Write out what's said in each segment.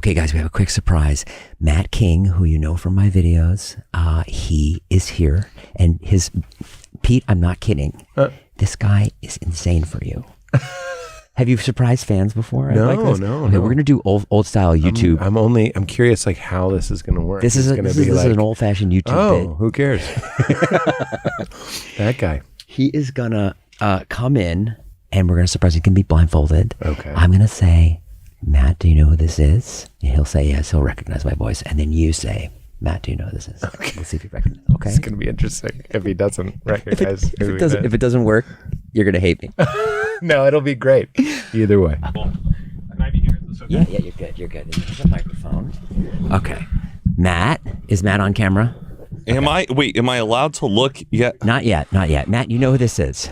Okay, guys, we have a quick surprise. Matt King, who you know from my videos, he is here. And Pete, I'm not kidding. This guy is insane for you. Have you surprised fans before? No, like this? no, okay, no. We're gonna do old style YouTube. I'm curious, like how this is gonna work. This is an old fashioned YouTube bit. Who cares? That guy. He is gonna come in, and we're gonna surprise. He can be blindfolded. Okay. I'm gonna say, Matt, do you know who this is? And he'll say yes. He'll recognize my voice, and then you say, Matt, do you know who this is? Okay. We'll see if he recognizes. Okay. It's gonna be interesting if he doesn't recognize. If it doesn't work, you're gonna hate me. No, it'll be great. Either way. Can I be here? Is this okay? Yeah, you're good. You're good. There's a microphone. Okay. Matt, is Matt on camera? Am I allowed to look yet? Not yet. Matt, you know who this is.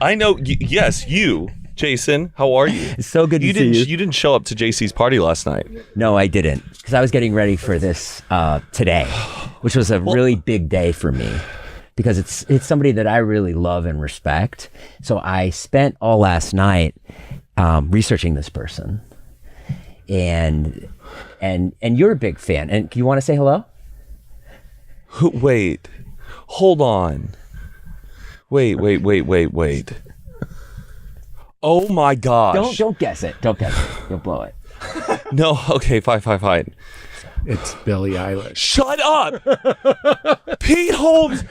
I know. Yes, you, Jason. How are you? It's so good to see you. You didn't show up to JC's party last night. No, I didn't, because I was getting ready for this today, which was a really big day for me, because it's somebody that I really love and respect. So I spent all last night researching this person, and you're a big fan. And do you want to say hello? Wait, hold on. Wait. Oh my gosh. Don't guess it. Don't guess it. You'll blow it. No, okay, fine. It's Billie Eilish. Shut up! Pete Holmes!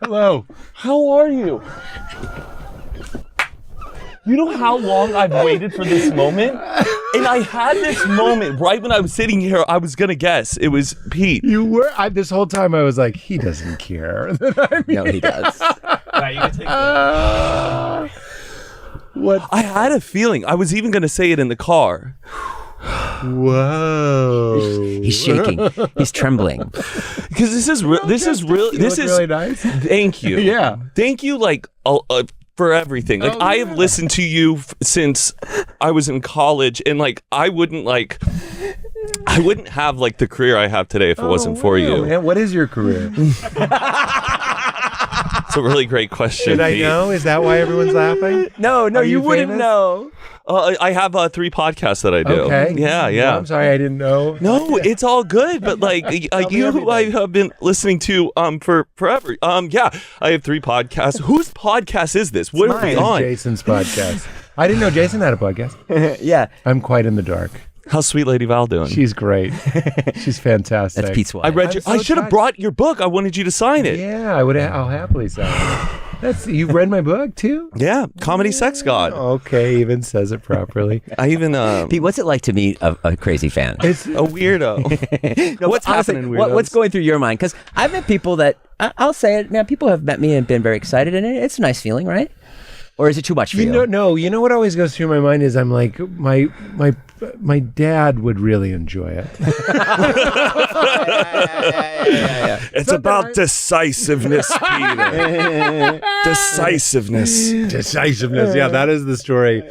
Hello. How are you? You know how long I've waited for this moment? And I had this moment right when I was sitting here. I was gonna guess it was Pete. You were. This whole time I was like, he doesn't care. No, he does. Right, you can take that. What? I had a feeling. I was even gonna say it in the car. Whoa. He's shaking. He's trembling. Because this is real. This is real. This is really nice. Thank you. Yeah. Thank you. Like for everything. Like I have listened to you since I was in college, and like I wouldn't have like the career I have today if it wasn't for you. Man, what is your career? It's a really great question. Should I Pete. know? Is that why everyone's laughing? No, Are you you wouldn't famous? know. I have 3 podcasts that I do. Okay. Yeah. No, I'm sorry, I didn't know. No, it's all good. But like you, who I have been listening to for forever. Yeah, I have 3 podcasts. Whose podcast is this? What are we It's on? Jason's podcast. I didn't know Jason had a podcast. Yeah. I'm quite in the dark. How's Sweet Lady Val doing? She's great. She's fantastic. That's Pete's wife. I read I'm I so should have touched. brought your book. I wanted you to sign it. Yeah, I'll happily sign it. You've read my book too? Yeah, Comedy Sex God. Okay, even says it properly. I even Pete, what's it like to meet a crazy fan? It's a weirdo. No, What's but honestly, happening, weirdos? What's going through your mind? Because I've met people that I'll say it, man. People have met me and been very excited, and it's a nice feeling, right? Or is it too much for you? No, you know what always goes through my mind is I'm like my dad would really enjoy it. It's about decisiveness, Peter. Decisiveness. Decisiveness. Yeah, that is the story.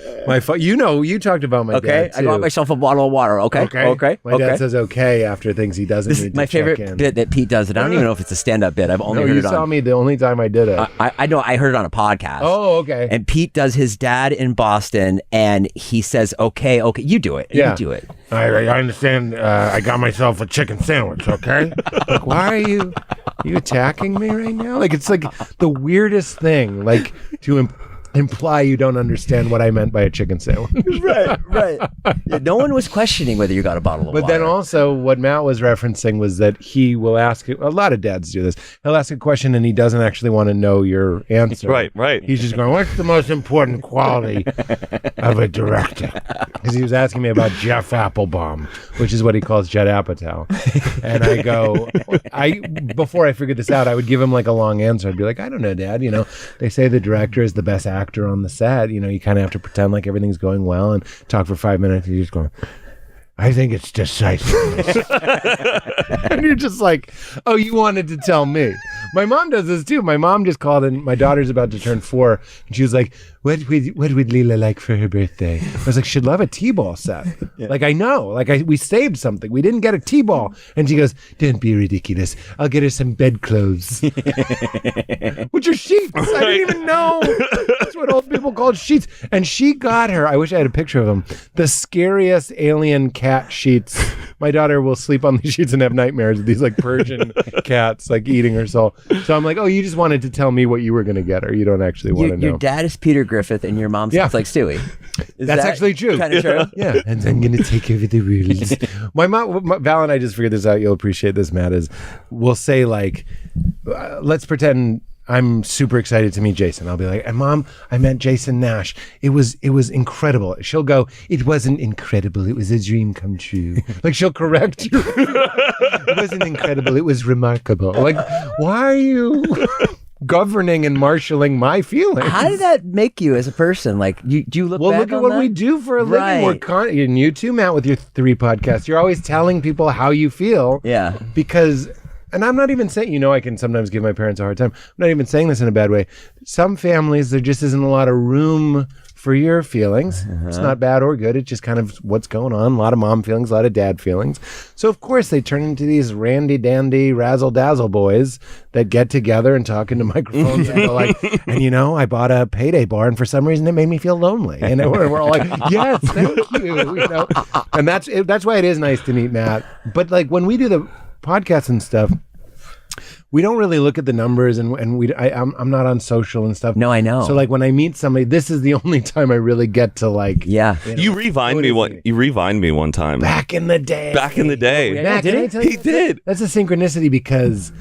You talked about my Okay, dad too. I got myself a bottle of water. Okay. My dad says okay after things he doesn't This need is to my favorite check in. bit that Pete does, and I don't even know if it's a stand-up bit. I've only No, heard you it saw on. me the only time I did it. I know. I heard it on a podcast. Oh, okay. And Pete does his dad in Boston, and he says, "Okay, you do it. Yeah. You do it." I understand. I got myself a chicken sandwich. Okay. Like, why are you attacking me right now? Like, it's like the weirdest thing. Like to imply you don't understand what I meant by a chicken sandwich. Right. Yeah, no one was questioning whether you got a bottle of But water. then also what Matt was referencing was that he will ask, a lot of dads do this. He'll ask a question and he doesn't actually want to know your answer. Right. He's just going, what's the most important quality of a director? Because he was asking me about Jeff Applebaum, which is what he calls Judd Apatow. And I go, before I figured this out, I would give him like a long answer. I'd be like, I don't know, Dad. They say the director is the best actor on the set. You kind of have to pretend like everything's going well and talk for 5 minutes. And you're just going, I think it's decisive. And you're just like, oh, you wanted to tell me. My mom does this too. My mom just called, and my daughter's about to turn 4, and she was like, what would Leela like for her birthday? I was like, she'd love a T-ball set. Like, I know. Like, we saved something. We didn't get a T-ball. And she goes, don't be ridiculous. I'll get her some bedclothes. Which are sheets. I didn't even know. That's what old people called sheets. And she got her, I wish I had a picture of them, the scariest alien cat sheets. My daughter will sleep on these sheets and have nightmares of these like Persian cats like eating her soul. So I'm like, oh, you just wanted to tell me what you were going to get her. You don't actually want to know. Your dad is Peter Griffith and your mom sounds like Stewie. That's actually true. Kind of true. Yeah. And I'm going to take over the world. My mom, Val and I just figured this out. You'll appreciate this, Matt, is we'll say like, let's pretend I'm super excited to meet Jason. I'll be like, and Mom, I met Jason Nash. It was incredible. She'll go, it wasn't incredible. It was a dream come true. Like she'll correct you. It wasn't incredible. It was remarkable. Like, why are you governing and marshaling my feelings? How did that make you as a person? Like, do you look back look at on what that? we do for a Right. living. And you too, Matt, with your 3 podcasts. You're always telling people how you feel. Yeah. Because, and I'm not even saying, I can sometimes give my parents a hard time. I'm not even saying this in a bad way. Some families, there just isn't a lot of room for your feelings. It's not bad or good. It's just kind of what's going on. A lot of mom feelings, a lot of dad feelings. So of course they turn into these randy dandy razzle dazzle boys that get together and talk into microphones and go like, and I bought a payday bar and for some reason it made me feel lonely. And we're all like, yes, thank you. And that's why it is nice to meet Matt. But like when we do the podcasts and stuff, we don't really look at the numbers, and I'm not on social and stuff. No, I know. So like when I meet somebody, this is the only time I really get to like. Yeah. You revined me one. You revined me one time. Back in the day. Back in the day. Yeah, Matt, did can I he? tell you He something? did. That's a synchronicity because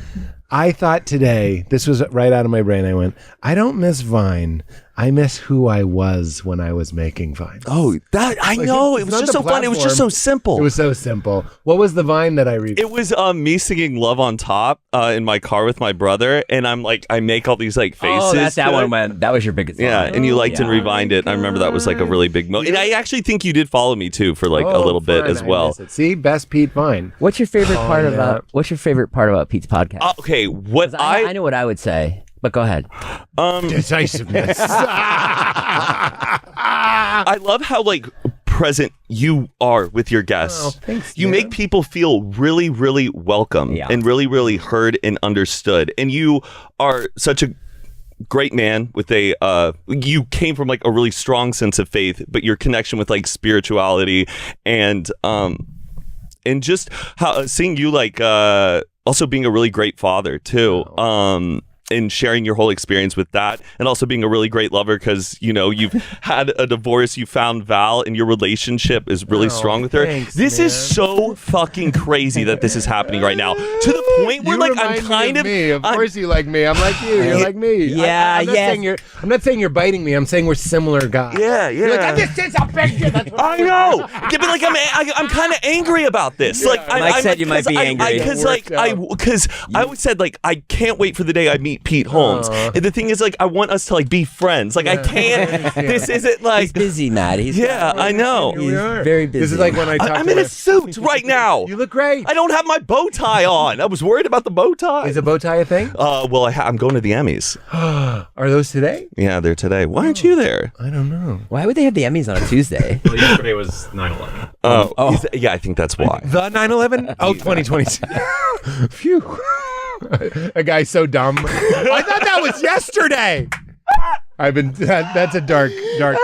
I thought today, this was right out of my brain. I went, I don't miss Vine. I miss who I was when I was making Vine. Oh, that I know. It it's was not just the so fun. It was just so platform. simple. It was so simple. What was the Vine that I read? It was me singing "Love on Top" in my car with my brother, and I'm like, I make all these like faces. Oh, that's that to one. it. When that was your biggest. Yeah, line. and you liked and Yeah. revined it. I remember that was like a really big moment. And I actually think you did follow me too for like a little bit fun. as I well. miss it. See, best Pete Vine. What's your favorite part yeah. about? What's your favorite part about Pete's podcast? Okay, what 'Cause I know what I would say, but go ahead. Decisiveness. I love how like present you are with your guests. Oh, thanks, you man. make people feel really, really welcome Yeah. and really, really heard and understood. And you are such a great man with a you came from like a really strong sense of faith, but your connection with like spirituality and just how seeing you like also being a really great father too. And sharing your whole experience with that, and also being a really great lover because you've had a divorce, you found Val, and your relationship is really strong with her. thanks, This man. is so fucking crazy that this is happening right now to the point where You like remind I'm kind me of me. Of course you like me. I'm like you. You're like me. Yeah, I'm not yes. saying I'm not saying you're biting me. I'm saying we're similar guys. yeah. You're like, I just did something. That's what I know. Yeah, but like I'm kind of angry about this. Like Mike said you might be angry. because It like worked because I always said like I can't wait for the day I meet Pete Holmes. And the thing is like I want us to like be friends. Like I can't. This isn't like. He's busy, Matt. He's Yeah, I know. He's we are. very busy. This is like when I talk I'm to in her. a suit right now. You look great. I don't have my bow tie on. I was worried about the bow tie. Is a bow tie a thing? Well, I'm going to the Emmys. Are those today? Yeah, they're today. Why aren't you there? I don't know. Why would they have the Emmys on a Tuesday? Well, yesterday was 9/11. Oh, yeah, I think that's why. The 9/11? Oh, 2022. Phew. A guy so dumb. I thought that was yesterday. That's a dark area.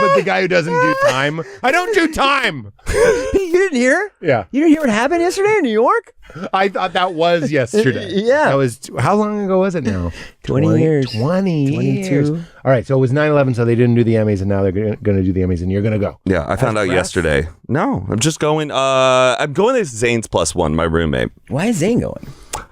But the guy who doesn't do time. I don't do time. You didn't hear? Yeah. You didn't hear what happened yesterday in New York? I thought that was yesterday. Yeah. That was, how long ago was it now? 20 years. 20 22. years. All right. So it was 9/11. So they didn't do the Emmys and now they're going to do the Emmys and you're going to go. Yeah, I found out press? yesterday. No, I'm just going. I'm going as Zane's +1, my roommate. Why is Zane going?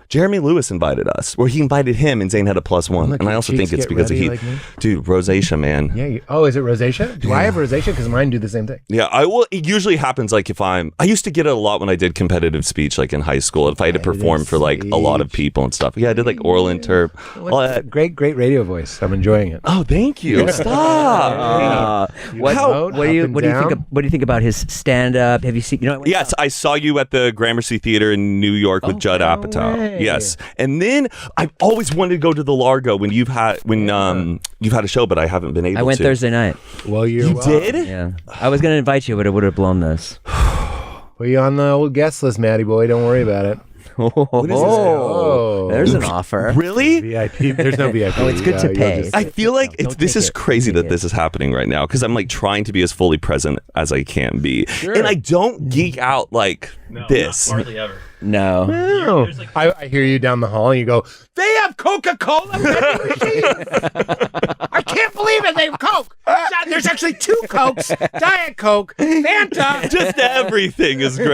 Jeremy Lewis invited us, or he invited him, and Zane had a +1. Look, And I your also cheeks think it's get because of ready he, like me. dude, rosacea, man. Yeah. Oh, is it rosacea? Do I have rosacea? Because mine do the same thing. Yeah, it usually happens like if I used to get it a lot when I did competitive speech, like in high school, if I had to perform for like a lot of people and stuff. Yeah, I did like oral interp. all that. Great radio voice. I'm enjoying it. Oh, thank you. Stop. What How- do you up and what do you think? down? What do you think about his stand up? Have you seen? Yes, I saw you at the Gramercy Theater in New York with Judd Apatow. Yes. And then I've always wanted to go to the Largo when you've had a show, but I haven't been able to. I went Thursday night. Well, You did? Yeah. I was going to invite you, but it would have blown this. Put you on the old guest list, Matty boy. Don't worry about it. What is this? Oh. There's an offer. Really? VIP. There's no VIP. Oh, it's good to you'll pay. just- I feel like Don't this take is it. crazy Don't that take this is happening right now because I'm like trying to be as fully present as I can be. Sure. And I don't geek out like No, this. not hardly ever. No. Oh. There's like- I hear you down the hall and you go, they have Coca-Cola vending machines. I can't believe it. They have Coke. There's actually 2 Cokes, Diet Coke, Fanta. Just everything is great.